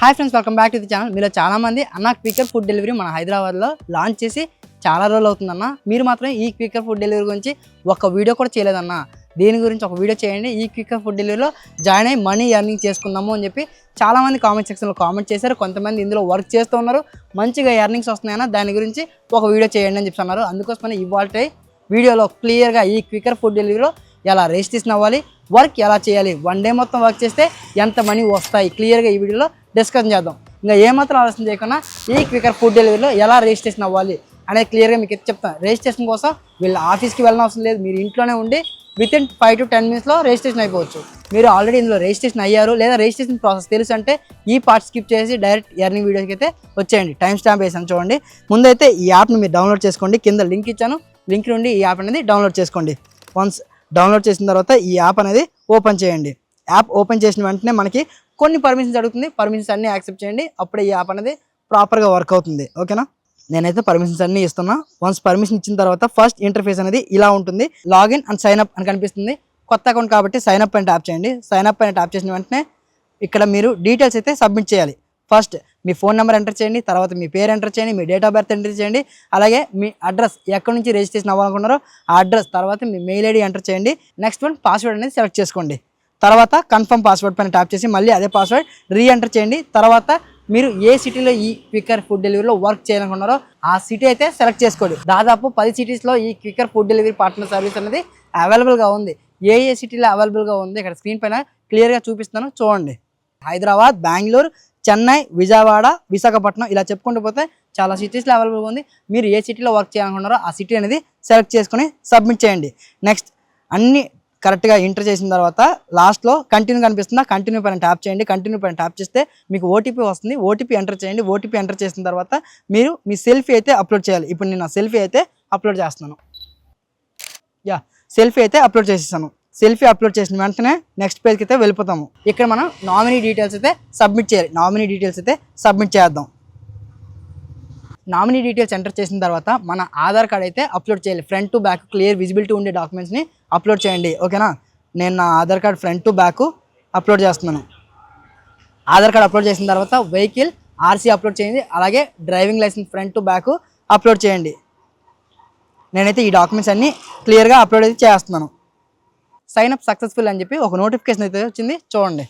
Hi friends, welcome back to the channel. మీలో చాలా మంది అన్న క్వికర్ ఫుడ్ డెలివరీ మన హైదరాబాద్లో లాంచ్ చేసి చాలా రోజులు అవుతుందన్న. మీరు మాత్రం ఈ క్వికర్ ఫుడ్ డెలివరీ గురించి ఒక వీడియో కూడా చేయలేదన్న. దీని గురించి ఒక వీడియో చేయండి. ఈ క్వికర్ ఫుడ్ డెలివరీలో జాయిన్ అయ్యి మనీ ఎర్నింగ్ చేసుకుందాము అని చెప్పి చాలామంది కామెంట్ సెక్షన్లో కామెంట్ చేశారు. కొంతమంది ఇందులో వర్క్ చేస్తూ ఉన్నారు, మంచిగా ఎర్నింగ్స్ వస్తున్నాయన్న, దాని గురించి ఒక వీడియో చేయండి అని చెప్తున్నారు. అందుకోసమని ఇవాళ వీడియోలో క్లియర్గా ఈ క్వికర్ ఫుడ్ డెలివరీలో ఎలా రిజిస్ట్రేషన్ అవ్వాలి, వర్క్ ఎలా చేయాలి, వన్ డే మొత్తం వర్క్ చేస్తే ఎంత మనీ వస్తాయి, క్లియర్గా ఈ వీడియోలో డిస్కషన్ చేద్దాం. ఇంకా ఏమాత్రం ఆలోచన చేయకుండా ఈ క్వికర్ ఫుడ్ డెలివరీలో ఎలా రిజిస్ట్రేషన్ అవ్వాలి అనేది క్లియర్గా మీకు చెప్తాను. రిజిస్ట్రేషన్ కోసం వీళ్ళ ఆఫీస్కి వెళ్ళిన అవసరం లేదు, మీరు ఇంట్లోనే ఉండి వితిన్ 5 to 10 minutesలో రిజిస్ట్రేషన్ అయిపోవచ్చు. మీరు ఆల్రెడీ ఇందులో రిజిస్ట్రేషన్ అయ్యారు లేదా రిజిస్ట్రేషన్ ప్రాసెస్ తెలుసు అంటే ఈ పార్ట్ స్కిప్ చేసి డైరెక్ట్ ఎర్నింగ్ వీడియోకి అయితే వచ్చేయండి. టైం స్టాంప్ వేసాను చూడండి. ముందైతే ఈ యాప్ని మీరు డౌన్లోడ్ చేసుకోండి. కింద లింక్ ఇచ్చాను, లింక్ నుండి ఈ యాప్ అనేది డౌన్లోడ్ చేసుకోండి. వన్స్ డౌన్లోడ్ చేసిన తర్వాత ఈ యాప్ అనేది ఓపెన్ చేయండి. యాప్ ఓపెన్ చేసిన వెంటనే మనకి కొన్ని పర్మిషన్స్ అడుగుతుంది. పర్మిషన్స్ అన్నీ యాక్సెప్ట్ చేయండి, అప్పుడే ఈ యాప్ అనేది ప్రాపర్గా వర్క్ అవుతుంది. ఓకేనా, నేనైతే పర్మిషన్స్ అన్నీ ఇస్తున్నా. వన్స్ పర్మిషన్ ఇచ్చిన తర్వాత ఫస్ట్ ఇంటర్ఫేస్ అనేది ఇలా ఉంటుంది. లాగిన్ అండ్ సైన్ అప్ అని కనిపిస్తుంది. కొత్త అకౌంట్ కాబట్టి సైన్ అప్ అని ట్యాప్ చేయండి. సైన్ అప్ అని ట్యాప్ చేసిన వెంటనే ఇక్కడ మీరు డీటెయిల్స్ అయితే సబ్మిట్ చేయాలి. ఫస్ట్ మీ ఫోన్ నెంబర్ ఎంటర్ చేయండి, తర్వాత మీ పేరు ఎంటర్ చేయండి, మీ డేట్ ఆఫ్ బర్త్ ఎంటర్ చేయండి, అలాగే మీ అడ్రస్ ఎక్కడి నుంచి రిజిస్ట్రేషన్ అవ్వాలనుకున్నారో ఆ అడ్రస్, తర్వాత మీ మెయిల్ ఐడి ఎంటర్ చేయండి. నెక్స్ట్ వన్ పాస్వర్డ్ అనేది సెలెక్ట్ చేసుకోండి. తర్వాత కన్ఫర్మ్ పాస్వర్డ్ పైన ట్యాప్ చేసి మళ్ళీ అదే పాస్వర్డ్ ఎంటర్ చేయండి. తర్వాత మీరు ఏ సిటీలో ఈ క్వికర్ ఫుడ్ డెలివరీలో వర్క్ చేయాలనుకున్నారో ఆ సిటీ అయితే సెలెక్ట్ చేసుకోండి. దాదాపు 10 సిటీస్లో ఈ Quikr food delivery partner service అనేది అవైలబుల్గా ఉంది. ఏ సిటీలో అవైలబుల్గా ఉంది ఇక్కడ స్క్రీన్ పైన క్లియర్గా చూపిస్తాను చూడండి. హైదరాబాద్, బెంగళూరు, చెన్నై, విజయవాడ, విశాఖపట్నం ఇలా చెప్పుకుంటూ పోతే చాలా సిటీస్లో అవైలబుల్గా ఉంది. మీరు ఏ సిటీలో వర్క్ చేయాలనుకున్నారో ఆ సిటీ అనేది సెలెక్ట్ చేసుకుని సబ్మిట్ చేయండి. నెక్స్ట్ అన్ని కరెక్ట్గా ఎంటర్ చేసిన తర్వాత లాస్ట్లో కంటిన్యూ కనిపిస్తుందా, కంటిన్యూ పైన ట్యాప్ చేయండి. కంటిన్యూ పైన ట్యాప్ చేస్తే మీకు ఓటీపీ వస్తుంది. ఓటీపీ ఎంటర్ చేయండి. ఓటీపీ ఎంటర్ చేసిన తర్వాత మీరు మీ సెల్ఫీ అయితే అప్లోడ్ చేయాలి. ఇప్పుడు నేను నా సెల్ఫీ అయితే అప్లోడ్ చేస్తున్నాను. సెల్ఫీ అయితే అప్లోడ్ చేసేసాను. సెల్ఫీ అప్లోడ్ చేసిన వెంటనే నెక్స్ట్ పేజ్కి అయితే వెళ్ళిపోతాము. ఇక్కడ మనం నామినీ డీటెయిల్స్ అయితే సబ్మిట్ చేయాలి. నామినీ డీటెయిల్స్ అయితే సబ్మిట్ చేద్దాం. నామినీ డీటెయిల్స్ ఎంటర్ చేసిన తర్వాత మన ఆధార్ కార్డ్ అయితే అప్లోడ్ చేయాలి. Front to back clear visibility ఉండే డాక్యుమెంట్స్ని అప్లోడ్ చేయండి. ఓకేనా, నేను నా Aadhaar card front to back upload చేస్తున్నాను. ఆధార్ కార్డ్ అప్లోడ్ చేసిన తర్వాత వెహికల్ ఆర్సీ అప్లోడ్ చేయండి. అలాగే driving licence front to back upload చేయండి. నేనైతే ఈ డాక్యుమెంట్స్ అన్నీ క్లియర్గా అప్లోడ్ అయితే చేస్తున్నాను. సైన్ అప్ సక్సెస్ఫుల్ అని చెప్పి ఒక నోటిఫికేషన్ అయితే వచ్చింది చూడండి.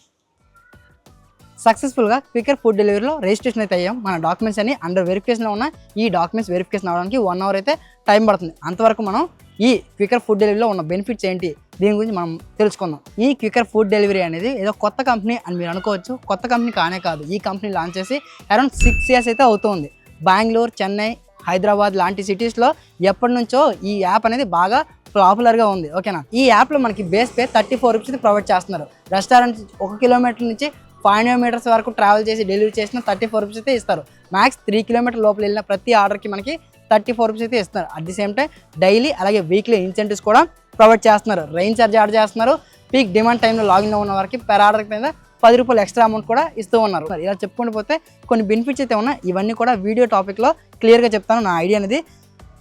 సక్సెస్ఫుల్గా క్వికర్ ఫుడ్ డెలివరీలో రిజిస్ట్రేషన్ అయితే అయ్యాం. మన డాక్యుమెంట్స్ అన్ని అండర్ వెరిఫికేషన్లో ఉన్న ఈ డాక్యుమెంట్స్ వెరిఫికేషన్ అవ్వడానికి 1 hour అయితే టైం పడుతుంది. అంతవరకు మనం ఈ క్వికర్ ఫుడ్ డెలివరీలో ఉన్న బెనిఫిట్స్ ఏంటి దీని గురించి మనం తెలుసుకుందాం. ఈ క్వికర్ ఫుడ్ డెలివరీ అనేది ఏదో కొత్త కంపెనీ అని మీరు అనుకోవచ్చు. కొత్త కంపెనీ కానే కాదు. ఈ కంపెనీ లాంచ్ చేసి అరౌండ్ 6 years అయితే అవుతుంది. బెంగళూరు, చెన్నై, హైదరాబాద్ లాంటి సిటీస్లో ఎప్పటి నుంచో ఈ యాప్ అనేది బాగా పాపులర్గా ఉంది. ఓకేనా, ఈ యాప్లో మనకి బేస్ పే 34 rupees ప్రొవైడ్ చేస్తున్నారు. రెస్టారెంట్ 1 kilometer నుంచి 500 meters వరకు ట్రావెల్ చేసి డెలివరీ చేసిన 34 rupees అయితే ఇస్తారు. మ్యాక్స్ 3 kilometers లోపల వెళ్ళిన ప్రతి ఆర్డర్కి మనకి 34 rupees అయితే ఇస్తున్నారు. At the same time daily అలాగే వీక్లీ ఇన్సెంటివ్స్ కూడా ప్రొవైడ్ చేస్తున్నారు. రైన్ చార్జ్ యాడ్ చేస్తున్నారు. పీక్ డిమాండ్ టైంలో లాగిన్లో ఉన్న వారికి పెర్ ఆర్డర్ మీద 10 రూపాయలు ఎక్స్ట్రా అమౌంట్ కూడా ఇస్తూ ఉన్నారు. ఇలా చెప్పుకుంటూ పోతే కొన్ని బెనిఫిట్స్ అయితే ఉన్నాయి. ఇవన్నీ కూడా వీడియో టాపిక్లో క్లియర్గా చెప్తాను. నా ఐడియా అనేది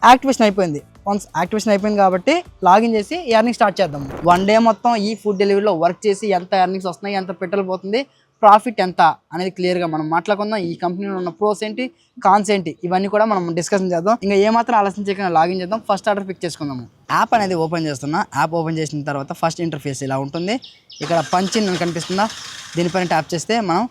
యాక్టివేషన్ అయిపోయింది. వన్స్ యాక్టివేషన్ అయిపోయింది కాబట్టి లాగిన్ చేసి ఎర్నింగ్ స్టార్ట్ చేద్దాం. వన్ డే మొత్తం ఈ ఫుడ్ డెలివరీలో వర్క్ చేసి ఎంత ఎర్నింగ్స్ వస్తున్నాయి, ఎంత పెట్రోల్ పోతుంది, ప్రాఫిట్ ఎంత అనేది క్లియర్గా మనం మాట్లాడుకుందాం. ఈ కంపెనీలో ఉన్న ప్రోస్ ఏంటి, కాన్స్ ఏంటి, ఇవన్నీ కూడా మనం డిస్కషన్ చేద్దాం. ఇంకా ఏమాత్రం ఆలోచన చేయకుండా లాగిన్ చేద్దాం. ఫస్ట్ ఆర్డర్ పిక్ చేసుకుందాము. యాప్ అనేది ఓపెన్ చేస్తున్నా. యాప్ ఓపెన్ చేసిన తర్వాత ఫస్ట్ ఇంటర్ఫేస్ ఇలా ఉంటుంది. ఇక్కడ పంచిన్ అని కనిపిస్తుందా, దీనిపైన ట్యాప్ చేస్తే మనం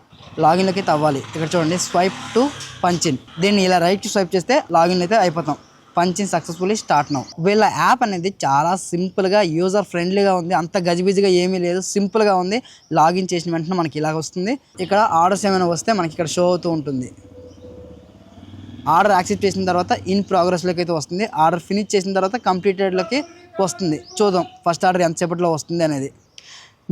లాగిన్లోకి అయితే అవ్వాలి. ఇక్కడ చూడండి, స్వైప్ టు పంచిన్. దీన్ని ఇలా రైట్ స్వైప్ చేస్తే లాగిన్ అయితే అయిపోతాం. పంచిన్ సక్సెస్ఫుల్లీ స్టార్ట్ నౌ. వీళ్ళ యాప్ అనేది చాలా సింపుల్గా యూజర్ ఫ్రెండ్లీగా ఉంది. అంత గజిబిజిగా ఏమీ లేదు, సింపుల్గా ఉంది. లాగిన్ చేసిన వెంటనే మనకి ఇలాగ వస్తుంది. ఇక్కడ ఆర్డర్స్ ఏమైనా వస్తే మనకి ఇక్కడ షో అవుతూ ఉంటుంది. ఆర్డర్ యాక్సెప్ట్ చేసిన తర్వాత ఇన్ ప్రోగ్రెస్లోకి అయితే వస్తుంది. ఆర్డర్ ఫినిష్ చేసిన తర్వాత కంప్లీటెడ్లోకి వస్తుంది. చూద్దాం ఫస్ట్ ఆర్డర్ ఎంతసేపట్లో వస్తుంది అనేది.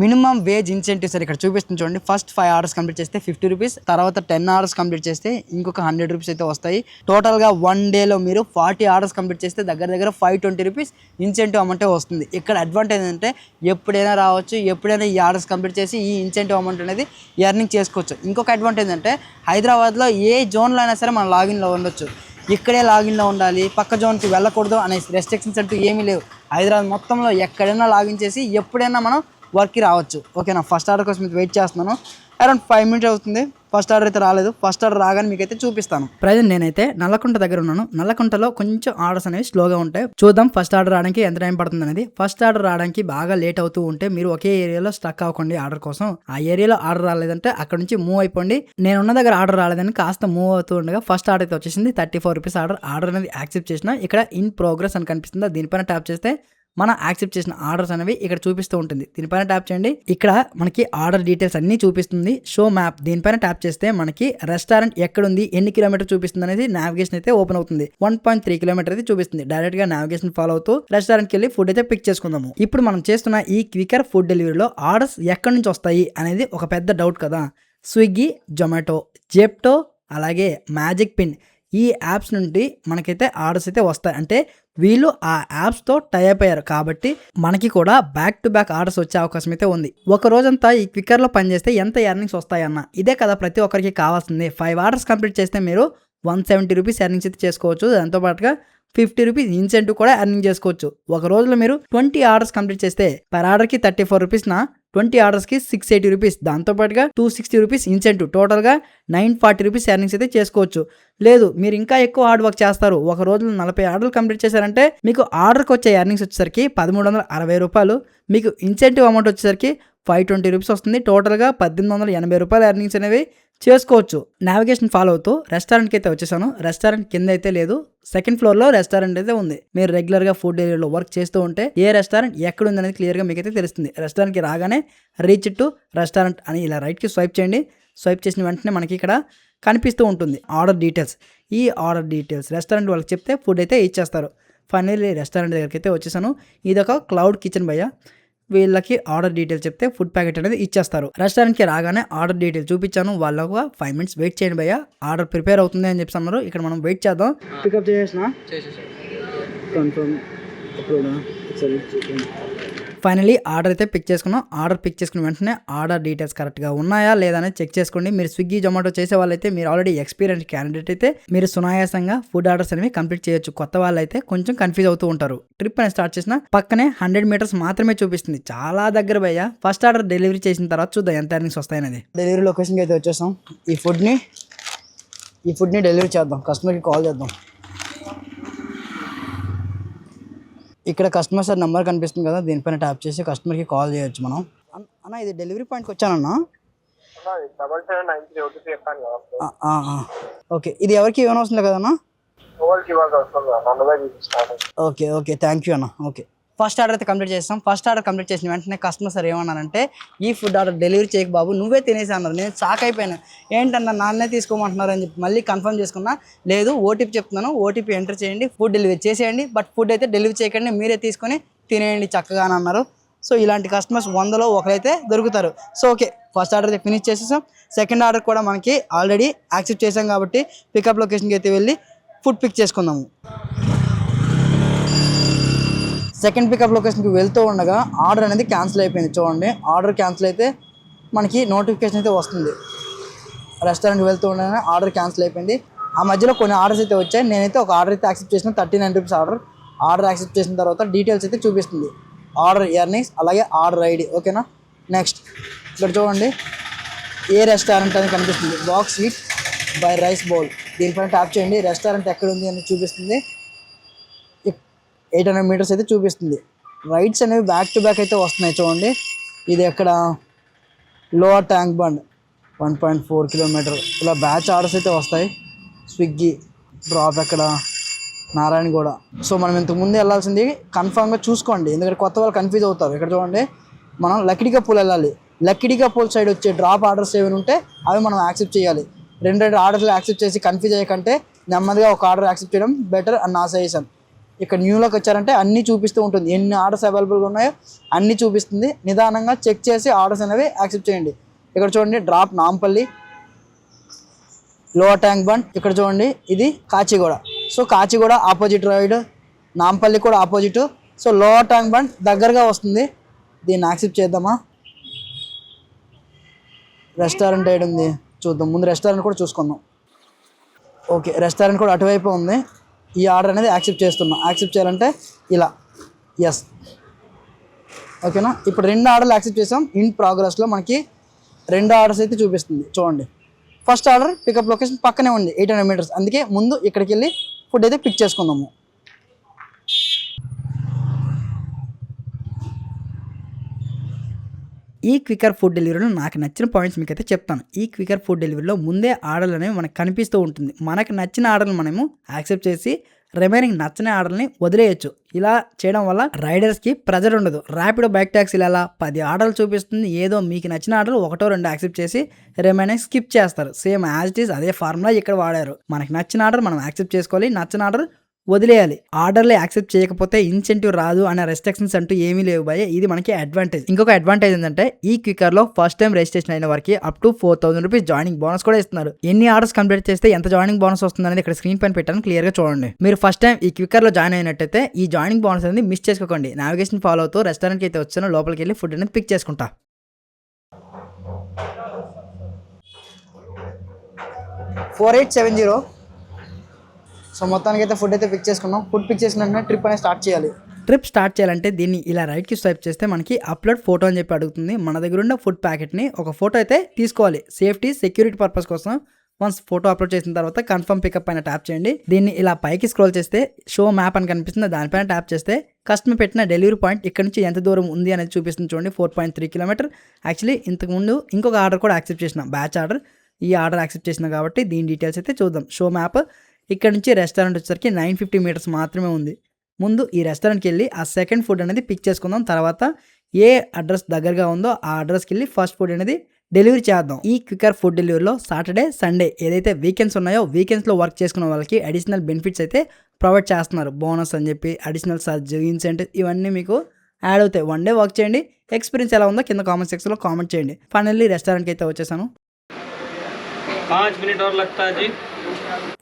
మినిమం వేజ్ ఇన్సెంటివ్స్ ఇక్కడ చూపిస్తుంది చూడండి. ఫస్ట్ 5 orders కంప్లీట్ చేస్తే 50 rupees, తర్వాత 10 orders కంప్లీట్ చేస్తే ఇంకొక 100 rupees అయితే వస్తాయి. టోటల్గా 1 dayలో మీరు 40 orders కంప్లీట్ చేస్తే దగ్గర 520 rupees ఇన్సెంటివ్ అమౌంటే వస్తుంది. ఇక్కడ అడ్వాంటేజ్ ఏంటంటే ఎప్పుడైనా రావచ్చు, ఎప్పుడైనా ఈ ఆర్డర్స్ కంప్లీట్ చేసి ఈ ఇన్సెంటివ్ అమౌంట్ అనేది ఎర్నింగ్ చేసుకోవచ్చు. ఇంకొక అడ్వాంటేజ్ అంటే హైదరాబాద్లో ఏ జోన్లో అయినా సరే మనం లాగిన్లో ఉండొచ్చు. ఇక్కడే లాగిన్లో ఉండాలి, పక్క జోన్కి వెళ్ళకూడదు అనే రెస్ట్రిక్షన్స్ అంటూ ఏమీ లేవు. హైదరాబాద్ మొత్తంలో ఎక్కడైనా లాగిన్ చేసి ఎప్పుడైనా మనం వర్క్కి రావచ్చు. ఓకేనా, ఫస్ట్ ఆర్డర్ కోసం అయితే వెయిట్ చేస్తున్నాను. అరౌండ్ 5 minutes అవుతుంది. ఫస్ట్ ఆర్డర్ అయితే రాలేదు. ఫస్ట్ ఆర్డర్ రాగానే మీకైతే చూపిస్తాను. ప్రజెంట్ నేనైతే నల్లకుంట దగ్గర ఉన్నాను. నల్లకుంటలో కొంచెం ఆర్డర్స్ అనేవి స్లోగా ఉంటాయి. చూద్దాం ఫస్ట్ ఆర్డర్ రావడానికి ఎంత టైం పడుతుంది అనేది. ఫస్ట్ ఆర్డర్ రావడానికి బాగా లేట్ అవుతూ ఉంటే మీరు ఒకే ఏరియాలో స్టక్ అవ్వకండి ఆర్డర్ కోసం. ఆ ఏరియాలో ఆర్డర్ రాలేదంటే అక్కడ నుంచి మూవ్ అయిపోండి. నేనున్న దగ్గర ఆర్డర్ రాలేదని కాస్త మూవ్ అవుతూ ఉండగా ఫస్ట్ ఆర్డర్ అయితే వచ్చేసింది. 34 రూపీస్ ఆర్డర్ అనేది యాక్సెప్ట్ చేసిన ఇక్కడ ఇన్ ప్రోగ్రెస్ అని కనిపిస్తుందా, దీనిపైన ట్యాప్ చేస్తే మనం యాక్సెప్ట్ చేసిన ఆర్డర్స్ అనేవి ఇక్కడ చూపిస్తూ ఉంటుంది. దీనిపైన ట్యాప్ చేయండి. ఇక్కడ మనకి ఆర్డర్ డీటెయిల్స్ అన్ని చూపిస్తుంది. షో మ్యాప్ దీనిపైన ట్యాప్ చేస్తే మనకి రెస్టారెంట్ ఎక్కడుంది, ఎన్ని కిలోమీటర్ చూపిస్తుంది అనేది నావిగేషన్ అయితే ఓపెన్ అవుతుంది. 1.3 కిలోమీటర్ అయితే చూపిస్తుంది. డైరెక్ట్ గా నావిగేషన్ ఫాలో అవుతూ రెస్టారెంట్ కి వెళ్ళి ఫుడ్ అయితే పిక్ చేసుకుందాము. ఇప్పుడు మనం చేస్తున్న ఈ క్వికర్ ఫుడ్ డెలివరీలో ఆర్డర్స్ ఎక్కడి నుంచి వస్తాయి అనేది ఒక పెద్ద డౌట్ కదా. స్విగ్గీ, జొమాటో, జెప్టో అలాగే మ్యాజిక్ పిన్ ఈ యాప్స్ నుండి మనకైతే ఆర్డర్స్ అయితే వస్తాయి. అంటే వీళ్ళు ఆ యాప్స్తో టైప్ అయ్యారు కాబట్టి మనకి కూడా బ్యాక్ టు బ్యాక్ ఆర్డర్స్ వచ్చే అవకాశం అయితే ఉంది. ఒక రోజంతా ఈ క్విక్కర్లో పనిచేస్తే ఎంత ఎర్నింగ్స్ వస్తాయన్న ఇదే కదా ప్రతి ఒక్కరికి కావాల్సింది. 5 ఆర్డర్స్ కంప్లీట్ చేస్తే మీరు 170 రూపీస్ ఎర్నింగ్స్ అయితే చేసుకోవచ్చు. దాంతోపాటుగా 50 రూపీస్ ఇన్సెంటివ్ కూడా ఎర్నింగ్ చేసుకోవచ్చు. ఒక రోజులో మీరు 20 ఆర్డర్స్ కంప్లీట్ చేస్తే పర్ ఆర్డర్కి 34 రూపీస్ 20 ఆర్డర్స్కి 680 రూపీస్, దాంతోపాటుగా 260 రూపీస్ ఇన్సెంటివ్, టోటల్గా 940 రూపీస్ ఎర్నింగ్స్ అయితే చేసుకోవచ్చు. లేదు మీరు ఇంకా ఎక్కువ హార్డ్ వర్క్ చేస్తారు, ఒక రోజులో 40 ఆర్డర్లు కంప్లీట్ చేశారంటే మీకు ఆర్డర్కి వచ్చే ఎర్నింగ్స్ వచ్చేసరికి 1360 రూపాయలు, మీకు ఇన్సెంటివ్ అమౌంట్ వచ్చేసరికి 520 రూపీస్ వస్తుంది. టోటల్గా 1880 రూపాయలు ఎర్నింగ్స్ అనేవి చేసుకోవచ్చు. నావిగేషన్ ఫాలో అవుతూ రెస్టారెంట్కి అయితే వచ్చేసాను. రెస్టారెంట్ కింద అయితే లేదు, సెకండ్ ఫ్లోర్లో రెస్టారెంట్ అయితే ఉంది. మీరు రెగ్యులర్గా ఫుడ్ డెలివరీలో వర్క్ చేస్తూ ఉంటే ఏ రెస్టారెంట్ ఎక్కడ ఉంది అనేది క్లియర్గా మీకైతే తెలుస్తుంది. రెస్టారెంట్కి రాగానే రీచ్ టు రెస్టారెంట్ అని ఇలా రైట్కి స్వైప్ చేయండి. స్వైప్ చేసిన వెంటనే మనకి ఇక్కడ కనిపిస్తూ ఉంటుంది ఆర్డర్ డీటెయిల్స్. ఈ ఆర్డర్ డీటెయిల్స్ రెస్టారెంట్ వాళ్ళకి చెప్తే ఫుడ్ అయితే ఇచ్చేస్తారు. ఫైనల్లీ రెస్టారెంట్ దగ్గరికి అయితే వచ్చేసాను. ఇదొక క్లౌడ్ కిచెన్ భయ్య. వీళ్ళకి ఆర్డర్ డీటెయిల్స్ చెప్తే ఫుడ్ ప్యాకెట్ అనేది ఇచ్చేస్తారు. రెస్టారెంట్కి రాగానే ఆర్డర్ డీటెయిల్స్ చూపించాను. వాళ్ళకు 5 minutes వెయిట్ చేయండి భయ్య, ఆర్డర్ ప్రిపేర్ అవుతుంది అని చెప్పి అన్నారు. ఇక్కడ మనం వెయిట్ చేద్దాం. పికప్ చేసేసిన కన్ఫర్మ్ ఫైనలీ ఆర్డర్ అయితే పిక్ చేసుకున్నాం. ఆర్డర్ పిక్ చేసుకున్న వెంటనే ఆర్డర్ డీటెయిల్స్ కరెక్ట్గా ఉన్నాయా లేదా అనేది చెక్ చేసుకోండి. మీరు స్విగ్గీ, జొమాటో చేసే వాళ్ళైతే మీరు ఆల్రెడీ ఎక్స్పీరియన్స్ క్యాండిడేట్ అయితే మీరు సునాయాసంగా ఫుడ్ ఆర్డర్స్ అనేవి కంప్లీట్ చేయొచ్చు. కొత్త వాళ్ళైతే కొంచెం కన్ఫ్యూజ్ అవుతూ ఉంటారు. ట్రిప్ అనేది స్టార్ట్ చేసిన పక్కనే 100 meters మాత్రమే చూపిస్తుంది, చాలా దగ్గర భయ్య. ఫస్ట్ ఆర్డర్ డెలివరీ చేసిన తర్వాత చూద్దాం ఎంత ఎర్నింగ్స్ వస్తాయనేది. డెలివరీ లొకేషన్కి అయితే వచ్చేసాం. ఈ ఫుడ్ని డెలివరీ చేద్దాం, కస్టమర్కి కాల్ చేద్దాం. ఇక్కడ కస్టమర్ సార్ నెంబర్ కనిపిస్తుంది కదా, దీనిపైన ట్యాప్ చేసి కస్టమర్కి కాల్ చేయొచ్చు మనం. అన్న ఇది డెలివరీ పాయింట్కి వచ్చానన్నా. ఓకే, ఇది ఎవరికి ఇవ్వనవసరం కదన్నా. ఓకే ఓకే, థ్యాంక్ యూ అన్న. ఓకే, ఫస్ట్ ఆర్డర్ అయితే కంప్లీట్ చేస్తాం. ఫస్ట్ ఆర్డర్ కంప్లీట్ చేసిన వెంటనే కస్టమర్ సార్ ఏమన్నారంటే ఈ ఫుడ్ ఆర్డర్ డెలివరీ చేయక బాబు, నువ్వే తినేసి అన్నారు. నేను షాక్ అయిపోయాను. ఏంటన్నా నాన్నే తీసుకోమంటున్నారు అని చెప్పి మళ్ళీ కన్ఫర్మ్ చేసుకున్నా. లేదు ఓటీపీ చెప్తున్నాను, ఓటీపీ ఎంటర్ చేయండి, ఫుడ్ డెలివరీ చేసేయండి, బట్ ఫుడ్ అయితే డెలివరీ చేయకండి, మీరే తీసుకొని తినేయండి చక్కగా అని అన్నారు. సో ఇలాంటి కస్టమర్స్ 100లో ఒకరైతే దొరుకుతారు. సో ఓకే, ఫస్ట్ ఆర్డర్ అయితే ఫినిష్ చేసేసాం. సెకండ్ ఆర్డర్ కూడా మనకి ఆల్రెడీ యాక్సెప్ట్ చేసాం కాబట్టి పికప్ లొకేషన్కి అయితే వెళ్ళి ఫుడ్ పిక్ చేసుకుందాము. సెకండ్ పికప్ లొకేషన్కి వెళ్తూ ఉండగా ఆర్డర్ అనేది క్యాన్సిల్ అయిపోయింది. చూడండి, ఆర్డర్ క్యాన్సిల్ అయితే మనకి నోటిఫికేషన్ అయితే వస్తుంది. రెస్టారెంట్కి వెళ్తూ ఉండగానే ఆర్డర్ క్యాన్సిల్ అయిపోయింది. ఆ మధ్యలో కొన్ని ఆర్డర్స్ అయితే వచ్చాయి. నేనైతే ఒక ఆర్డర్ అయితే యాక్సెప్ట్ చేసిన 39 రూపీస్ ఆర్డర్ యాక్సెప్ట్ చేసిన తర్వాత డీటెయిల్స్ అయితే చూపిస్తుంది, ఆర్డర్ ఎర్నింగ్స్ అలాగే ఆర్డర్ ఐడి. ఓకేనా, నెక్స్ట్ ఇక్కడ చూడండి ఏ రెస్టారెంట్ అని కనిపిస్తుంది, box sweet by rice bowl. దీనిపైన ట్యాప్ చేయండి, రెస్టారెంట్ ఎక్కడ ఉంది అని చూపిస్తుంది. 800 meters అయితే చూపిస్తుంది. రైడ్స్ అనేవి బ్యాక్ టు బ్యాక్ అయితే వస్తున్నాయి. చూడండి, ఇది ఎక్కడ లోవర్ ట్యాంక్ బండ్ 1.4 kilometer, ఇలా బ్యాచ్ ఆర్డర్స్ అయితే వస్తాయి. స్విగ్గీ డ్రాప్ ఎక్కడ నారాయణగూడ. సో మనం ఇంతకుముందు వెళ్ళాల్సింది కన్ఫామ్గా చూసుకోండి, ఎందుకంటే కొత్త వాళ్ళు కన్ఫ్యూజ్ అవుతారు. ఇక్కడ చూడండి మనం లక్కిడిగా పూల్ వెళ్ళాలి. లక్కిడిగా పూల్ సైడ్ వచ్చే డ్రాప్ ఆర్డర్స్ ఏమైనా ఉంటే అవి మనం యాక్సెప్ట్ చేయాలి. 2 ఆర్డర్లు యాక్సెప్ట్ చేసి కన్ఫ్యూజ్ అయ్యకంటే నెమ్మదిగా ఒక ఆర్డర్ యాక్సెప్ట్ చేయడం బెటర్ అని నా సజెషన్. ఇక్కడ న్యూలోకి వచ్చారంటే అన్నీ చూపిస్తూ ఉంటుంది, ఎన్ని ఆర్డర్స్ అవైలబుల్గా ఉన్నాయో అన్నీ చూపిస్తుంది. నిదానంగా చెక్ చేసి ఆర్డర్స్ అనేవి యాక్సెప్ట్ చేయండి. ఇక్కడ చూడండి డ్రాప్ నాంపల్లి, లోవర్ ట్యాంక్ బండ్. ఇక్కడ చూడండి ఇది Kacheguda. So Kacheguda opposite ride, Nampally కూడా ఆపోజిట్. సో లోవర్ ట్యాంక్ బండ్ దగ్గరగా వస్తుంది. దీన్ని యాక్సెప్ట్ చేద్దామా. రెస్టారెంట్ ఏడు ఉంది చూద్దాం, ముందు రెస్టారెంట్ కూడా చూసుకుందాం. ఓకే, రెస్టారెంట్ కూడా అటువైపు ఉంది. ఈ ఆర్డర్ అనేది యాక్సెప్ట్ చేస్తున్నా. యాక్సెప్ట్ చేయాలంటే ఇలా ఎస్, ఓకేనా. ఇప్పుడు 2 ఆర్డర్లు యాక్సెప్ట్ చేసాం. ఇన్ ప్రోగ్రెస్లో మనకి 2 ఆర్డర్స్ అయితే చూపిస్తుంది చూడండి. ఫస్ట్ ఆర్డర్ పికప్ లొకేషన్ పక్కనే ఉంది 800 మీటర్స్. అందుకే ముందు ఇక్కడికి వెళ్ళి ఫుడ్ అయితే పిక్ చేసుకుందాము. ఈ క్వికర్ ఫుడ్ డెలివరీలో నాకు నచ్చిన పాయింట్స్ మీకు అయితే చెప్తాను. ఈ క్వికర్ ఫుడ్ డెలివరీలో ముందే ఆర్డర్లు అనేవి మనకు కనిపిస్తూ ఉంటుంది. మనకు నచ్చిన ఆర్డర్లు మనము యాక్సెప్ట్ చేసి రిమైనింగ్ నచ్చని ఆర్డర్ని వదిలేయచ్చు. ఇలా చేయడం వల్ల రైడర్స్కి ప్రెజర్ ఉండదు. ర్యాపిడో బైక్ ట్యాక్సీలు అలా 10 ఆర్డర్లు చూపిస్తుంది. ఏదో మీకు నచ్చిన ఆర్డర్ 1-2 యాక్సెప్ట్ చేసి రిమైనింగ్ స్కిప్ చేస్తారు. సేమ్ యాజ్ ఇట్ ఈస్ అదే ఫార్ములా ఇక్కడ వాడారు. మనకి నచ్చిన ఆర్డర్ మనం యాక్సెప్ట్ చేసుకోవాలి, నచ్చిన ఆర్డర్ వదిలేయాలి. ఆర్డర్లే యాక్సెప్ట్ చేయకపోతే ఇన్సెంటివ్ రాదు అనే రెస్ట్రిక్షన్స్ అంటూ ఏమీ లేవు భయ్య. ఇది మనకి అడ్వాంటేజ్. ఇంకొక అడ్వాంటేజ్ ఏంటంటే ఈ క్వికర్లో ఫస్ట్ టైం రిజిస్ట్రేషన్ అయిన వారికి up to 4000 rupees joining bonus కూడా ఇస్తున్నారు. ఎన్ని ఆర్డర్స్ కంప్లీట్ చేస్తే ఎంత జాయినింగ్ బోనస్ వస్తుంది అనేది ఇక్కడ స్క్రీన్ పైన పెట్టాను, క్లియర్ గా చూడండి. మీరు ఫస్ట్ టైం ఈ క్వికర్లో జాయిన్ అయినట్టయితే ఈ జాయినింగ్ బోనస్ అనేది మిస్ చేసుకోకండి. నావిగేషన్ ఫాలో అవుతూ రెస్టారెంట్కి అయితే వచ్చాను, లోపలికి వెళ్ళి ఫుడ్ అనేది పిక్ చేసుకుంటా. 4870. సో మొత్తానికి అయితే ఫుడ్ అయితే పిక్ చేసుకున్నాం. ఫుడ్ పిక్ చేసిన వెంటనే ట్రిప్ అనేది స్టార్ట్ చేయాలి. ట్రిప్ స్టార్ట్ చేయాలంటే దీన్ని ఇలా రైట్కి స్వైప్ చేస్తే మనకి అప్లోడ్ ఫోటో అని చెప్పి అడుగుతుంది. మన దగ్గర ఉన్న ఫుడ్ ప్యాకెట్ని ఒక ఫోటో అయితే తీసుకోవాలి. సేఫ్టీ సెక్యూరిటీ పర్పస్ కోసం వన్స్ ఫోటో అప్లోడ్ చేసిన తర్వాత కన్ఫర్మ్ పికప్ పైన ట్యాప్ చేయండి. దీన్ని ఇలా పైకి స్క్రోల్ చేస్తే షో మ్యాప్ అని కనిపిస్తుంది, దానిపైన ట్యాప్ చేస్తే కస్టమర్ పెట్టిన డెలివరీ పాయింట్ ఇక్కడ నుంచి ఎంత దూరం ఉంది అనేది చూపిస్తుంది చూడండి. 4.3 కిలోమీటర్. యాక్చువల్లీ ఇంతకుముందు ఇంకొక ఆర్డర్ కూడా యాక్సెప్ట్ చేసిన, బ్యాచ్ ఆర్డర్. ఈ ఆర్డర్ యాక్సెప్ట్ చేసిన కాబట్టి దీని డీటెయిల్స్ అయితే చూద్దాం. షో మ్యాప్ ఇక్కడ నుంచి రెస్టారెంట్ వచ్చేసరికి 950 మీటర్స్ మాత్రమే ఉంది. ముందు ఈ రెస్టారెంట్కి వెళ్ళి ఆ సెకండ్ ఫుడ్ అనేది పిక్ చేసుకుందాం. తర్వాత ఏ అడ్రస్ దగ్గరగా ఉందో ఆ అడ్రస్కి వెళ్ళి ఫస్ట్ ఫుడ్ అనేది డెలివరీ చేద్దాం. ఈ క్వికర్ ఫుడ్ డెలివరీలో సాటర్డే సండే ఏదైతే వీకెండ్స్ ఉన్నాయో వీకెండ్స్లో వర్క్ చేసుకున్న వాళ్ళకి అడిషనల్ బెనిఫిట్స్ అయితే ప్రొవైడ్ చేస్తున్నారు. బోనస్ అని చెప్పి అడిషనల్ సర్జ్ ఇన్సెంటివ్ ఇవన్నీ మీకు యాడ్ అవుతాయి. 1 డే వర్క్ చేయండి. ఎక్స్పీరియన్స్ ఎలా ఉందో కింద కామెంట్ సెక్షన్లో కామెంట్ చేయండి. ఫైనల్లీ రెస్టారెంట్కి అయితే వచ్చేసాను. 5 मिनट और लगता है जी.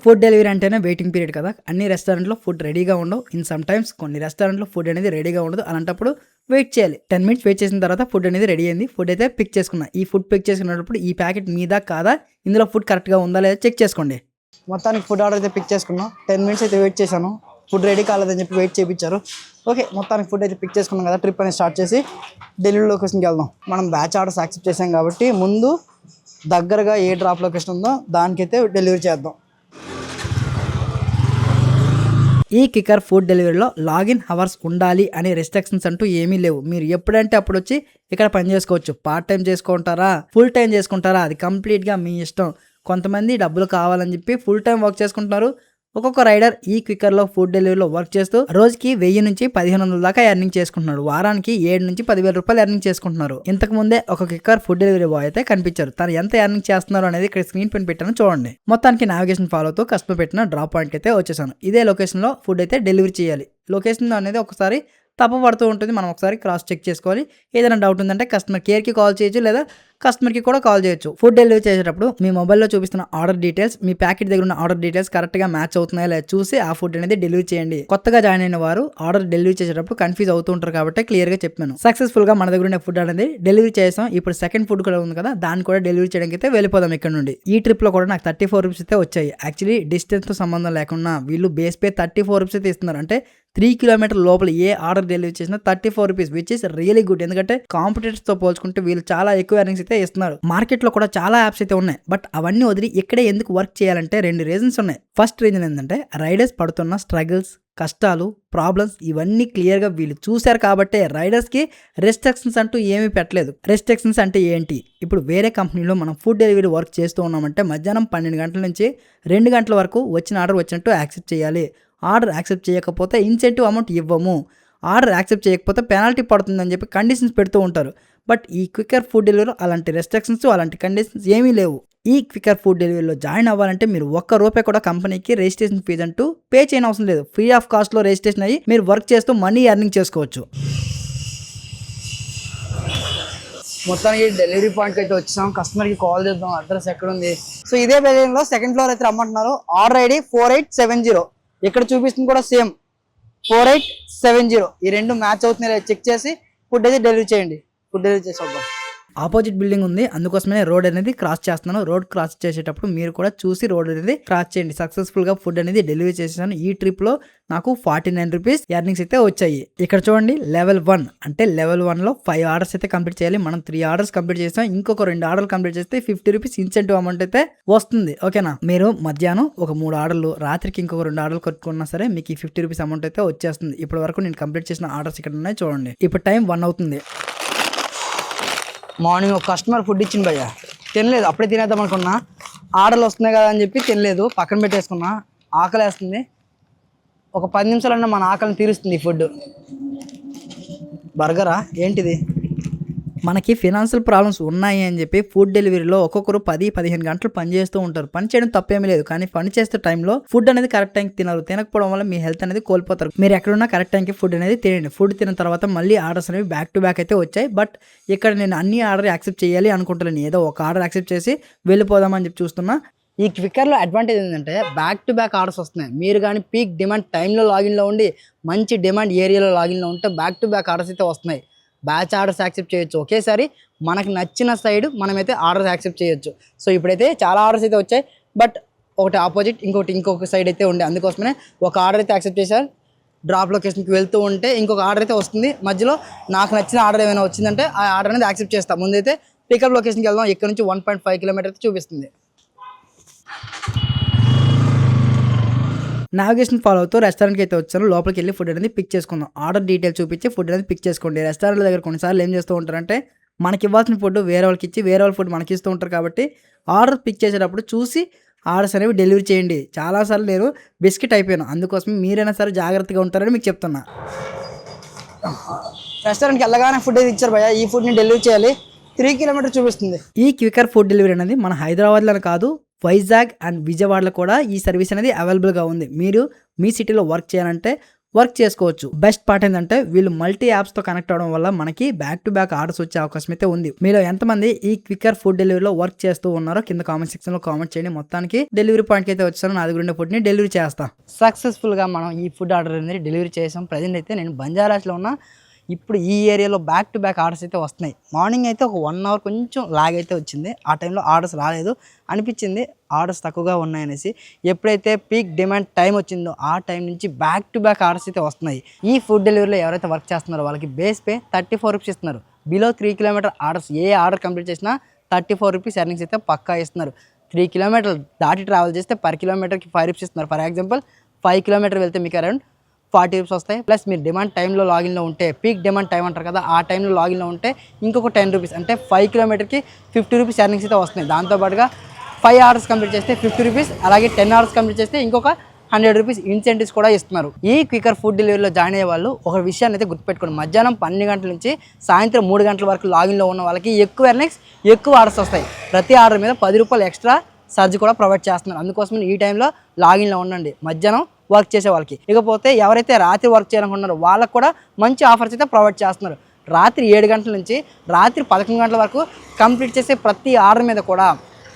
ఫుడ్ డెలివరీ అంటేనే వెయిటింగ్ పీరియడ్ కదా. అన్ని రెస్టారెంట్లో ఫుడ్ రెడీగా ఉండవు. ఇన్ సమ్ టైమ్స్ కొన్ని రెస్టారెంట్లో ఫుడ్ అనేది రెడీగా ఉండదు. అలాంటప్పుడు వెయిట్ చేయాలి. 10 మినిట్స్ వెయిట్ చేసిన తర్వాత ఫుడ్ అనేది రెడీ అయింది. ఫుడ్ అయితే పిక్ చేసుకున్నా. ఈ ఫుడ్ పిక్ చేసుకున్నప్పుడు ఈ ప్యాకెట్ మీద కాదా, ఇందులో ఫుడ్ కరెక్ట్గా ఉందా లేదా చెక్ చేసుకోండి. మొత్తానికి ఫుడ్ ఆర్డర్ అయితే పిక్ చేసుకున్నాం. 10 మినిట్స్ అయితే వెయిట్ చేశాను. ఫుడ్ రెడీ కాలేదని చెప్పి వెయిట్ చేయించారు. ఓకే, మొత్తానికి ఫుడ్ అయితే పిక్ చేసుకున్నాం కదా. ట్రిప్ అనేది స్టార్ట్ చేసి డెలివరీ లొకేషన్కి వెళ్దాం. మనం బ్యాచ్ ఆర్డర్స్ యాక్సెప్ట్ చేసాం కాబట్టి ముందు దగ్గరగా ఏ డ్రాప్ లొకేషన్ ఉందో దానికైతే డెలివరీ చేద్దాం. ఈ క్వికర్ ఫుడ్ డెలివరీలో లాగిన్ అవర్స్ ఉండాలి అనే రెస్ట్రిక్షన్స్ అంటూ ఏమీ లేవు. మీరు ఎప్పుడంటే అప్పుడు వచ్చి ఇక్కడ పని చేసుకోవచ్చు. పార్ట్ టైం చేసుకుంటారా, ఫుల్ టైం చేసుకుంటారా, అది కంప్లీట్గా మీ ఇష్టం. కొంతమంది డబ్బులు కావాలని చెప్పి ఫుల్ టైం వర్క్ చేసుకుంటున్నారు. ఒక్కొక్క రైడర్ ఈ క్వికర్లో ఫుడ్ డెలివరీలో వర్క్ చేస్తూ రోజుకి 1000 నుంచి 1500 దాకా ఎర్నింగ్ చేసుకుంటున్నాడు. వారానికి 7 నుంచి 10,000 రూపాయలు ఎర్నింగ్ చేసుకుంటున్నారు. ఇంతకు ముందే ఒక క్వికర్ ఫుడ్ డెలివరీ బాయ్ అయితే కనిపించారు. తను ఎంత ఎర్నింగ్ చేస్తున్నారు అనేది ఇక్కడ స్క్రీన్ పైన పెట్టాను చూడండి. మొత్తానికి నావిగేషన్ ఫాలో అవుతూ కస్టమర్ పెట్టిన డ్రాప్ పాయింట్కి అయితే వచ్చేసాను. ఇదే లొకేషన్లో ఫుడ్ అయితే డెలివరీ చేయాలి. లొకేషన్ అనేది ఒకసారి తప్పబడుతూ ఉంటుంది. మనం ఒకసారి క్రాస్ చెక్ చేసుకోవాలి. ఏదైనా డౌట్ ఉందంటే కస్టమర్ కేర్కి కాల్ చేయొచ్చు, లేదా కస్టమర్కి కూడా కాల్ చేయొచ్చు. ఫుడ్ డెలివరీ చేసేటప్పుడు మీ మొబైల్లో చూపిస్తున్న ఆర్డర్ డీటెయిల్స్, మీ ప్యాకెట్ దగ్గర ఉన్న ఆర్డర్ డీటెయిల్స్ కరెక్ట్గా మ్యాచ్ అవుతున్నాయా లేదా చూసి ఆ ఫుడ్ అనేది డెలివరీ చేయండి. కొత్తగా జాయిన్ అయిన వారు ఆర్డర్ డెలివరీ చేసేటప్పుడు కన్ఫ్యూజ్ అవుతూ ఉంటారు కాబట్టి క్లియర్గా చెప్పాను. సక్సెస్ఫుల్గా మన దగ్గర ఉన్న ఫుడ్ అనేది డెలివరీ చేసాం. ఇప్పుడు సెకండ్ ఫుడ్ కూడా ఉంది కదా, దాన్ని కూడా డెలివరీ చేయడానికి అయితే వెళ్ళిపోదాం ఇక్కడ నుండి. ఈ ట్రిప్లో కూడా నాకు 34 రూపీస్ అయితే వచ్చాయి. యాక్చువల్లీ డిస్టెన్స్తో సంబంధం లేకుండా వీళ్ళు బేస్ పే 34 రూపీస్ అయితే ఇస్తున్నారు. అంటే 3 కిలోమీటర్ లోపల ఏ ఆర్డర్ డెలివరీ చేసినా 34 rupees, which is really good. ఎందుకంటే కాంపిటేటర్స్ తో పోల్చుకుంటే వీళ్ళు చాలా ఎక్కువ ఎర్నింగ్స్ అయితే ఇస్తున్నారు. మార్కెట్ లో కూడా చాలా యాప్స్ అయితే ఉన్నాయి. బట్ అవన్నీ వదిలి ఇక్కడే ఎందుకు వర్క్ చేయాలంటే 2 రీజన్స్ ఉన్నాయి. ఫస్ట్ రీజన్ ఏంటంటే రైడర్స్ పడుతున్న స్ట్రగుల్స్, కష్టాలు, ప్రాబ్లమ్స్ ఇవన్నీ క్లియర్గా వీళ్ళు చూశారు కాబట్టి రైడర్స్కి రెస్ట్రిక్షన్స్ అంటూ ఏమీ పెట్టలేదు. రెస్ట్రిక్షన్స్ అంటే ఏంటి? ఇప్పుడు వేరే కంపెనీలో మనం ఫుడ్ డెలివరీ వర్క్ చేస్తూ ఉన్నామంటే మధ్యాహ్నం 12 గంటల నుంచి 2 గంటల వరకు వచ్చిన ఆర్డర్ వచ్చినట్టు యాక్సెప్ట్ చేయాలి. ఆర్డర్ యాక్సెప్ట్ చేయకపోతే ఇన్సెంటివ్ అమౌంట్ ఇవ్వము, ఆర్డర్ యాక్సెప్ట్ చేయకపోతే పెనాల్టీ పడుతుందని చెప్పి కండిషన్స్ పెడుతూ ఉంటారు. బట్ ఈ క్వికర్ ఫుడ్ డెలివరీలో అలాంటి రెస్ట్రిక్షన్స్, అలాంటి కండిషన్స్ ఏమీ లేవు. ఈ క్వికర్ ఫుడ్ డెలివరీలో జాయిన్ అవ్వాలంటే మీరు ₹1 కూడా కంపెనీకి రిజిస్ట్రేషన్ ఫీజు అంటూ పే చేయని అవసరం లేదు. ఫ్రీ ఆఫ్ కాస్ట్లో రిజిస్ట్రేషన్ అయ్యి మీరు వర్క్ చేస్తూ మనీ ఎర్నింగ్ చేసుకోవచ్చు. మొత్తానికి డెలివరీ పాయింట్కి అయితే వచ్చాం. కస్టమర్కి కాల్ చేద్దాం, అడ్రస్ ఎక్కడ ఉంది. సో ఇదే బిల్డింగ్లో సెకండ్ ఫ్లోర్ అయితే రమ్మంటున్నారు. Order ID 4870. ఇక్కడ చూపిస్తుంది కూడా సేమ్ 4870. ఈ రెండు మ్యాచ్ అవుతున్నాయి చెక్ చేసి ఫుడ్ అయితే డెలివరీ చేయండి. ఫుడ్ డెలివరీ చేసి వద్దాం. ఆపోజిట్ బిల్డింగ్ ఉంది, అందుకోసమే రోడ్ అనేది క్రాస్ చేస్తున్నాను. రోడ్ క్రాస్ చేసేటప్పుడు మీరు కూడా చూసి రోడ్ అనేది క్రాస్ చేయండి. సక్సెస్ఫుల్ గా ఫుడ్ అనేది డెలివరీ చేసేసాను. ఈ ట్రిప్ లో నాకు 49 రూపీస్ ఎర్నింగ్స్ అయితే వచ్చాయి. ఇక్కడ చూడండి లెవెల్ 1 అంటే లెవెల్ 1 లో 5 ఆర్డర్స్ అయితే కంప్లీట్ చేయాలి. మనం 3 ఆర్డర్స్ కంప్లీట్ చేస్తాం. ఇంకొక 2 ఆర్డర్లు కంప్లీట్ చేస్తే 50 రూపీస్ ఇన్సెంటివ్ అమౌంట్ అయితే వస్తుంది. ఓకేనా, మీరు మధ్యాహ్నం ఒక 3 ఆర్డర్లు, రాత్రికి ఇంకొక 2 ఆర్డర్లు కట్టుకున్నా సరే మీకు ఈ 50 రూపీస్ అమౌంట్ అయితే వచ్చేస్తుంది. ఇప్పటి వరకు నేను కంప్లీట్ చేసిన ఆర్డర్స్ ఇక్కడ ఉన్నాయి చూడండి. ఇప్పుడు టైం 1 అవుతుంది. మార్నింగ్ ఒక కస్టమర్ ఫుడ్ ఇచ్చింది భయ్య, తినలేదు. అప్పుడే తినేద్దాం అనుకున్నా, ఆర్డర్లు వస్తున్నాయి కదా అని చెప్పి తినలేదు, పక్కన పెట్టేసుకున్నా. ఆకలి వేస్తుంది, ఒక 10 నిమిషాలన్నా మన ఆకలిని తీరుస్తుంది ఈ ఫుడ్. బర్గరా ఏంటిది? మనకి ఫినాన్షియల్ ప్రాబ్లమ్స్ ఉన్నాయి అని చెప్పి ఫుడ్ డెలివరీలో ఒక్కొక్కరు 10-15 గంటలు పని చేస్తూ ఉంటారు. పని చేయడం తప్పేమీ లేదు, కానీ పని చేసే టైంలో ఫుడ్ అనేది కరెక్ట్ టైంకి తినరు. తినకపోవడం వల్ల మీ హెల్త్ అనేది కోల్పోతారు. మీరు ఎక్కడున్నా కరెక్ట్ టైంకి ఫుడ్ అనేది తినండి. ఫుడ్ తిన్న తర్వాత మళ్ళీ ఆర్డర్స్ అనేవి బ్యాక్ టు బ్యాక్ అయితే వచ్చాయి. బట్ ఇక్కడ నేను అన్ని ఆర్డర్ యాక్సెప్ట్ చేయాలి అనుకుంటున్నాను. ఏదో ఒక ఆర్డర్ యాక్సెప్ట్ చేసి వెళ్ళిపోదామని చెప్పి చూస్తున్నా. ఈ క్విక్కర్లో అడ్వాంటేజ్ ఏంటంటే బ్యాక్ టు బ్యాక్ ఆర్డర్స్ వస్తున్నాయి. మీరు కానీ పీక్ డిమాండ్ టైంలో లాగిన్లో ఉండి మంచి డిమాండ్ ఏరియాలో లాగిన్లో ఉంటే బ్యాక్ టు బ్యాక్ ఆర్డర్స్ అయితే వస్తున్నాయి. బ్యాచ్ ఆర్డర్స్ యాక్సెప్ట్ చేయొచ్చు. ఒకేసారి మనకు నచ్చిన సైడ్ మనమైతే ఆర్డర్స్ యాక్సెప్ట్ చేయొచ్చు. సో ఇప్పుడైతే చాలా ఆర్డర్స్ అయితే వచ్చాయి. బట్ ఒకటి ఆపోజిట్ ఇంకొక సైడ్ అయితే ఉండే, అందుకోసమే ఒక ఆర్డర్ అయితే యాక్సెప్ట్ చేశారు. డ్రాప్ లొకేషన్కి వెళ్తూ ఉంటే ఇంకొక ఆర్డర్ అయితే వస్తుంది. మధ్యలో నాకు నచ్చిన ఆర్డర్ ఏమైనా వచ్చిందంటే ఆ ఆర్డర్ అనేది యాక్సెప్ట్ చేస్తాం. ముందైతే పికప్ లొకేషన్కి వెళ్దాం. ఇక్కడ నుంచి 1.5 కిలోమీటర్ అయితే చూపిస్తుంది. నావిగేషన్ ఫాలో అవుతూ రెస్టారెంట్కి అయితే వచ్చాను. లోపలికి వెళ్ళి ఫుడ్ అనేది పిక్ చేసుకుందాం. ఆర్డర్ డీటెయిల్ చూపించి ఫుడ్ అనేది పిక్ చేసుకోండి. రెస్టారెంట్ల దగ్గర కొన్నిసార్లు ఏం చేస్తూ ఉంటారంటే మనకి ఇవ్వాల్సిన ఫుడ్ వేరే వాళ్ళకి ఇచ్చి వేరే వాళ్ళ ఫుడ్ మనకి ఇస్తూ ఉంటారు. కాబట్టి ఆర్డర్ పిక్ చేసేటప్పుడు చూసి ఆర్డర్స్ అనేవి డెలివరీ చేయండి. చాలాసార్లు నేను బిస్కెట్ అయిపోయాను, అందుకోసం మీరైనా సరే జాగ్రత్తగా ఉంటారని మీకు చెప్తున్నా. రెస్టారెంట్కి వెళ్ళగానే ఫుడ్ అయితే ఇచ్చారు భయ్య. ఈ ఫుడ్ని డెలివరీ చేయాలి. 3 కిలోమీటర్ చూపిస్తుంది. ఈ క్వికర్ ఫుడ్ డెలివరీ అనేది మన హైదరాబాద్లో కాదు, వైజాగ్ అండ్ విజయవాడలో కూడా ఈ సర్వీస్ అనేది అవైలబుల్గా ఉంది. మీరు మీ సిటీలో వర్క్ చేయాలంటే వర్క్ చేసుకోవచ్చు. బెస్ట్ పార్ట్ ఏంటంటే వీళ్ళు మల్టీ యాప్స్తో కనెక్ట్ అవడం వల్ల మనకి బ్యాక్ టు బ్యాక్ ఆర్డర్స్ వచ్చే అవకాశం అయితే ఉంది. మీలో ఎంతమంది ఈ క్వికర్ ఫుడ్ డెలివరీలో వర్క్ చేస్తూ ఉన్నారో కింద కామెంట్ సెక్షన్లో కామెంట్ చేయండి. మొత్తానికి డెలివరీ పాయింట్కి అయితే వచ్చాను. నా దగ్గర ఉండే ఫుడ్ని డెలివరీ చేస్తా. సక్సెస్ఫుల్గా మనం ఈ ఫుడ్ ఆర్డర్ అనేది డెలివరీ చేసాం. ప్రజెంట్ అయితే నేను బంజారాస్లో ఉన్న. ఇప్పుడు ఈ ఏరియాలో బ్యాక్ టు బ్యాక్ ఆర్డర్స్ అయితే వస్తున్నాయి. మార్నింగ్ అయితే ఒక 1 అవర్ కొంచెం లాగ్ అయితే వచ్చింది. ఆ టైంలో ఆర్డర్స్ రాలేదు అనిపించింది, ఆర్డర్స్ తక్కువగా ఉన్నాయనేసి. ఎప్పుడైతే పీక్ డిమాండ్ టైం వచ్చిందో ఆ టైం నుంచి బ్యాక్ టు బ్యాక్ ఆర్డర్స్ అయితే వస్తున్నాయి. ఈ ఫుడ్ డెలివరీలో ఎవరైతే వర్క్ చేస్తున్నారో వాళ్ళకి బేస్ పే 34 రూపీస్ ఇస్తున్నారు. బిలో 3 కిలోమీటర్ ఆర్డర్స్ ఏ ఆర్డర్ కంప్లీట్ చేసినా 34 రూపీస్ ఎర్నింగ్స్ అయితే పక్కా ఇస్తున్నారు. 3 కిలోమీటర్లు దాటి ట్రావెల్ చేస్తే పర్ కిలోమీటర్కి 5 రూపీస్ ఇస్తున్నారు. ఫర్ ఎగ్జాంపుల్ 5 కిలోమీటర్ వెళ్తే మీకు అరౌండ్ 40 రూపీస్ వస్తాయి. ప్లస్ మీరు డిమాండ్ టైంలో లాగిన్లో ఉంటే, పీక్ డిమాండ్ టైం అంటారు కదా, ఆ టైంలో లాగిన్లో ఉంటే ఇంకొక 10 రూపీస్ అంటే 5 కిలోమీటర్కి 50 రూపీస్ ఎర్నింగ్స్ అయితే వస్తున్నాయి. దాంతోపాటుగా 5 ఆర్డర్స్ కంప్లీట్ చేస్తే 50 రూపీస్, అలాగే 10 ఆర్డర్స్ కంప్లీట్ చేస్తే ఇంకొక 100 రూపీస్ ఇన్సెంటివ్స్ కూడా ఇస్తున్నారు. ఈ క్వికర్ ఫుడ్ డెలివరీలో జాయిన్ అయ్యే వాళ్ళు ఒక విషయాన్ని అయితే గుర్తుపెట్టుకోండి. మధ్యాహ్నం 12 గంటల నుంచి సాయంత్రం 3 గంటల వరకు లాగిన్లో ఉన్న వాళ్ళకి ఎక్కువ ఎర్నింగ్స్, ఎక్కువ ఆర్డర్స్ వస్తాయి. ప్రతి ఆర్డర్ మీద 10 రూపాయలు ఎక్స్ట్రా ఛార్జ్ కూడా ప్రొవైడ్ చేస్తున్నారు. అందుకోసం ఈ టైంలో లాగిన్లో ఉండండి మధ్యాహ్నం వర్క్ చేసే వాళ్ళకి. ఇకపోతే ఎవరైతే రాత్రి వర్క్ చేయాలనుకుంటున్నారో వాళ్ళకు కూడా మంచి ఆఫర్స్ అయితే ప్రొవైడ్ చేస్తున్నారు. రాత్రి 7 గంటల నుంచి రాత్రి 11 గంటల వరకు కంప్లీట్ చేసే ప్రతి ఆర్డర్ మీద కూడా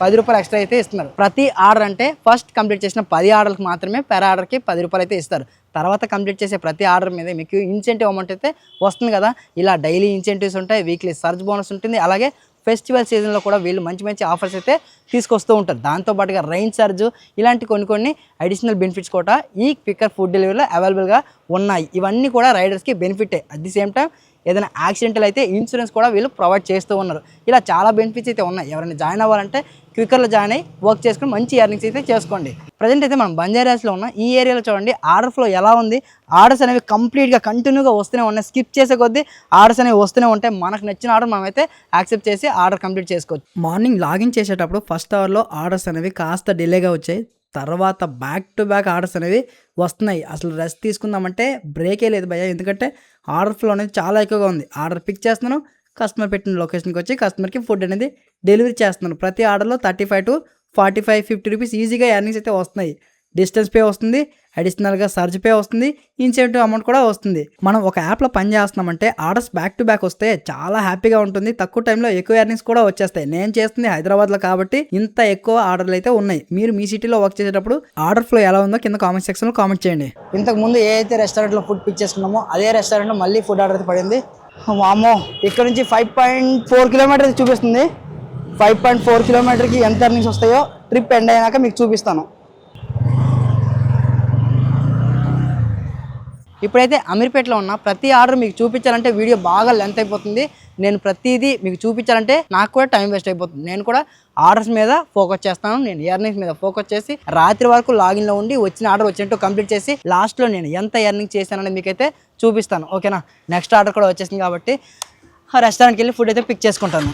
10 రూపాయలు ఎక్స్ట్రా అయితే ఇస్తున్నారు. ప్రతి ఆర్డర్ అంటే ఫస్ట్ కంప్లీట్ చేసిన 10 ఆర్డర్లకు మాత్రమే పెర్ ఆర్డర్కి 10 రూపాయలు అయితే ఇస్తారు. తర్వాత కంప్లీట్ చేసే ప్రతి ఆర్డర్ మీద మీకు ఇన్సెంటివ్ అమౌంట్ అయితే వస్తుంది కదా. ఇలా డైలీ ఇన్సెంటివ్స్ ఉంటాయి, వీక్లీ సర్చ్ బోనస్ ఉంటుంది, అలాగే ఫెస్టివల్ సీజన్లో కూడా వీళ్ళు మంచి మంచి ఆఫర్స్ అయితే తీసుకొస్తూ ఉంటారు. దాంతోపాటుగా రైన్ చార్జ్ ఇలాంటి కొన్ని అడిషనల్ బెనిఫిట్స్ కూడా ఈ క్వికర్ ఫుడ్ డెలివరీలో అవైలబుల్గా ఉన్నాయి. ఇవన్నీ కూడా రైడర్స్కి బెనిఫిటే. అట్ ది సేమ్ టైం ఏదైనా యాక్సిడెంటల్ అయితే ఇన్సూరెన్స్ కూడా వీళ్ళు ప్రొవైడ్ చేస్తూ ఉన్నారు. ఇలా చాలా బెనిఫిట్స్ అయితే ఉన్నాయి. ఎవరైనా జాయిన్ అవ్వాలంటే క్వికర్లో జాయిన్ అయ్యి వర్క్ చేసుకుని మంచి ఎర్నింగ్స్ అయితే చేసుకోండి. ప్రజెంట్ అయితే మనం బంజారాస్లో ఉన్న ఈ ఏరియాలో చూడండి ఆర్డర్ ఫ్లో ఎలా ఉంది. ఆర్డర్స్ అనేవి కంప్లీట్గా కంటిన్యూగా వస్తూనే ఉన్నాయి. స్కిప్ చేసే కొద్దీ ఆర్డర్స్ అనేవి వస్తూనే ఉంటాయి. మనకు నచ్చిన ఆర్డర్ మనమైతే యాక్సెప్ట్ చేసి ఆర్డర్ కంప్లీట్ చేసుకోవచ్చు. మార్నింగ్ లాగిన్ చేసేటప్పుడు ఫస్ట్ అవర్లో ఆర్డర్స్ అనేవి కాస్త డిలేగా వచ్చాయి. తర్వాత బ్యాక్ టు బ్యాక్ ఆర్డర్స్ అనేవి వస్తున్నాయి. అసలు రెస్ట్ తీసుకుందామంటే బ్రేకే లేదు భయ్య, ఎందుకంటే ఆర్డర్ ఫ్లో అనేది చాలా ఎక్కువగా ఉంది. ఆర్డర్ పిక్ చేస్తున్నాను, కస్టమర్ పెట్టిన లొకేషన్కి వచ్చి కస్టమర్కి ఫుడ్ అనేది డెలివరీ చేస్తున్నాను. ప్రతి ఆర్డర్లో 35 to 45, 50 రూపీస్ ఈజీగా ఎర్నింగ్స్ అయితే వస్తున్నాయి. డిస్టెన్స్ పే వస్తుంది, అడిషనల్గా సర్జ్ పే వస్తుంది, ఇన్సెంటివ్ అమౌంట్ కూడా వస్తుంది. మనం ఒక యాప్లో పని చేస్తున్నామంటే ఆర్డర్స్ బ్యాక్ టు బ్యాక్ వస్తే చాలా హ్యాపీగా ఉంటుంది. తక్కువ టైంలో ఎక్కువ ఎర్నింగ్స్ కూడా వచ్చేస్తాయి. నేను చేస్తుంది హైదరాబాద్లో కాబట్టి ఇంత ఎక్కువ ఆర్డర్లు అయితే ఉన్నాయి. మీరు మీ సిటీలో వర్క్ చేసేటప్పుడు ఆర్డర్ ఫ్లో ఎలా ఉందో కింద కామెంట్ సెక్షన్లో కామెంట్ చేయండి. ఇంతకు ముందు ఏ అయితే రెస్టారెంట్లో ఫుడ్ పిక్ చేసుకున్నామో అదే రెస్టారెంట్లో మళ్ళీ ఫుడ్ ఆర్డర్ అయితే పడింది. వామ్మో, ఇక్కడ నుంచి 5.4 కిలోమీటర్ చూపిస్తుంది. 5.4 కిలోమీటర్కి ఎంత ఎర్నింగ్స్ వస్తాయో ట్రిప్ ఎండ్ అయినాక మీకు చూపిస్తాను. ఇప్పుడైతే అమీర్పేటలో ఉన్న ప్రతి ఆర్డర్ మీకు చూపించాలంటే వీడియో బాగా లెంత్ అయిపోతుంది. నేను ప్రతిదీ మీకు చూపించాలంటే నాకు కూడా టైం వేస్ట్ అయిపోతుంది. నేను కూడా ఆర్డర్స్ మీద ఫోకస్ చేస్తాను. నేను ఎర్నింగ్స్ మీద ఫోకస్ చేసి రాత్రి వరకు లాగిన్లో ఉండి వచ్చిన ఆర్డర్ వచ్చినట్టు కంప్లీట్ చేసి లాస్ట్లో నేను ఎంత ఎర్నింగ్ చేశానని మీకైతే చూపిస్తాను. ఓకేనా? నెక్స్ట్ ఆర్డర్ కూడా వచ్చేసింది కాబట్టి ఆ రెస్టారెంట్కి వెళ్ళి ఫుడ్ అయితే పిక్ చేసుకుంటాను.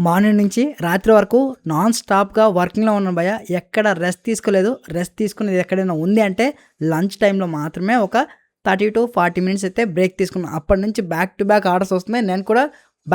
మార్నింగ్ నుంచి రాత్రి వరకు నాన్ స్టాప్గా వర్కింగ్లో ఉన్న భయ, ఎక్కడ రెస్ట్ తీసుకోలేదు. రెస్ట్ తీసుకునేది ఎక్కడైనా ఉంది అంటే లంచ్ టైంలో మాత్రమే ఒక 30 to 40 మినిట్స్ అయితే బ్రేక్ తీసుకున్నాను. అప్పటి నుంచి బ్యాక్ టు బ్యాక్ ఆర్డర్స్ వస్తున్నాయి. నేను కూడా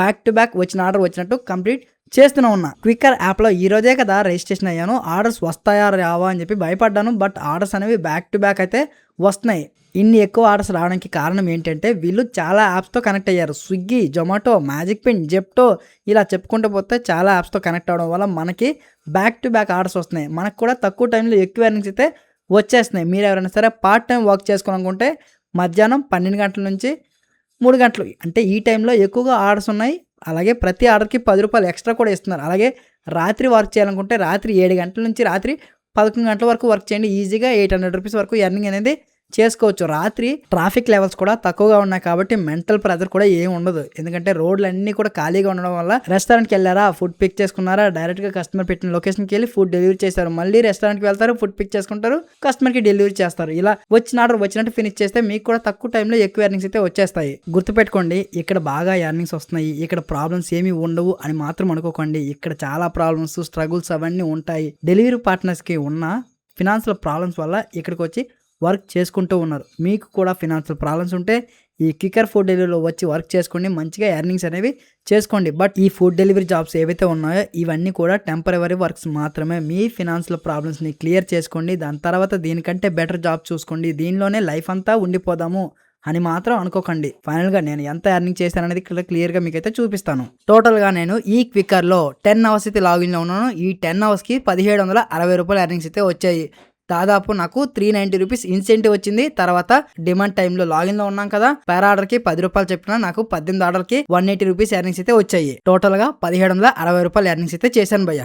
బ్యాక్ టు బ్యాక్ వచ్చిన ఆర్డర్ వచ్చినట్టు కంప్లీట్ చేస్తూనే ఉన్నా. క్విక్కర్ యాప్లో ఈ రోజే కదా రిజిస్ట్రేషన్ అయ్యాను. ఆర్డర్స్ వస్తాయా రావా అని చెప్పి భయపడ్డాను. బట్ ఆర్డర్స్ అనేవి బ్యాక్ టు బ్యాక్ అయితే వస్తున్నాయి. ఇన్ని ఎక్కువ ఆర్డర్స్ రావడానికి కారణం ఏంటంటే వీళ్ళు చాలా యాప్స్తో కనెక్ట్ అయ్యారు. Swiggy, Zomato, magic pin, Zepto ఇలా చెప్పుకుంటూ పోతే చాలా యాప్స్తో కనెక్ట్ అవ్వడం వల్ల మనకి బ్యాక్ టు బ్యాక్ ఆర్డర్స్ వస్తున్నాయి. మనకు కూడా తక్కువ టైంలో ఎక్కువ ఎర్నింగ్స్ అయితే వచ్చేస్తున్నాయి. మీరు ఎవరైనా సరే పార్ట్ టైం వర్క్ చేసుకోవాలనుకుంటే మధ్యాహ్నం 12 గంటల నుంచి 3 గంటలు అంటే ఈ టైంలో ఎక్కువగా ఆర్డర్స్ ఉన్నాయి. అలాగే ప్రతి ఆర్డర్కి 10 రూపాయలు ఎక్స్ట్రా కూడా ఇస్తున్నారు. అలాగే రాత్రి వర్క్ చేయాలనుకుంటే రాత్రి 7 గంటల నుంచి రాత్రి 11 గంటల వరకు వర్క్ చేయండి. ఈజీగా 800 రూపీస్ వరకు ఎర్నింగ్ అనేది చేసుకోవచ్చు. రాత్రి ట్రాఫిక్ లెవెల్స్ కూడా తక్కువగా ఉన్నాయి కాబట్టి మెంటల్ ప్రెజర్ కూడా ఏమి ఉండదు. ఎందుకంటే రోడ్లు అన్నీ కూడా ఖాళీగా ఉండడం వల్ల రెస్టారెంట్కి వెళ్ళారా, ఫుడ్ పిక్ చేసుకున్నారా, డైరెక్ట్గా కస్టమర్ పెట్టిన లొకేషన్కి వెళ్ళి ఫుడ్ డెలివరీ చేస్తారు. మళ్ళీ రెస్టారెంట్కి వెళ్తారు, ఫుడ్ పిక్ చేసుకుంటారు, కస్టమర్కి డెలివరీ చేస్తారు. ఇలా వచ్చిన ఆర్డర్ వచ్చినట్టు ఫినిష్ చేస్తే మీకు కూడా తక్కువ టైంలో ఎక్కువ ఎర్నింగ్స్ అయితే వచ్చేస్తాయి. గుర్తుపెట్టుకోండి, ఇక్కడ బాగా ఎర్నింగ్స్ వస్తున్నాయి, ఇక్కడ ప్రాబ్లమ్స్ ఏమీ ఉండవు అని మాత్రం అనుకోకండి. ఇక్కడ చాలా ప్రాబ్లమ్స్, స్ట్రగుల్స్ అవన్నీ ఉంటాయి. డెలివరీ పార్ట్నర్స్కి ఉన్న ఫినాన్షియల్ ప్రాబ్లమ్స్ వల్ల ఇక్కడికి వచ్చి వర్క్ చేసుకుంటూ ఉన్నారు. మీకు కూడా ఫినాన్షియల్ ప్రాబ్లమ్స్ ఉంటే ఈ క్విక్కర్ ఫుడ్ డెలివరీలో వచ్చి వర్క్ చేసుకోండి, మంచిగా ఎర్నింగ్స్ అనేవి చేసుకోండి. బట్ ఈ ఫుడ్ డెలివరీ జాబ్స్ ఏవైతే ఉన్నాయో ఇవన్నీ కూడా టెంపరవరీ వర్క్స్ మాత్రమే. మీ ఫినాన్షియల్ ప్రాబ్లమ్స్ని క్లియర్ చేసుకోండి, దాని తర్వాత దీనికంటే బెటర్ జాబ్ చూసుకోండి. దీనిలోనే లైఫ్ అంతా ఉండిపోదాము అని మాత్రం అనుకోకండి. ఫైనల్గా నేను ఎంత ఎర్నింగ్ చేశాననేది ఇక్కడ క్లియర్గా మీకైతే చూపిస్తాను. టోటల్గా నేను ఈ క్విక్కర్లో 10 అవర్స్ అయితే లాగిన్లో ఉన్నాను. ఈ 10 అవర్స్కి 1760 రూపాయలు ఎర్నింగ్స్ అయితే వచ్చాయి. దాదాపు నాకు 390 రూపీస్ ఇన్సెంటివ్ వచ్చింది. తర్వాత డిమాండ్ టైంలో లాగిన్లో ఉన్నాం కదా, పర్ ఆర్డర్కి 10 రూపాయలు చెప్పిన నాకు 18 ఆర్డర్కి 180 రూపీస్ ఎర్నింగ్స్ అయితే వచ్చాయి. టోటల్గా 1760 రూపాయలు ఎర్నింగ్స్ అయితే చేశాను భయ్య.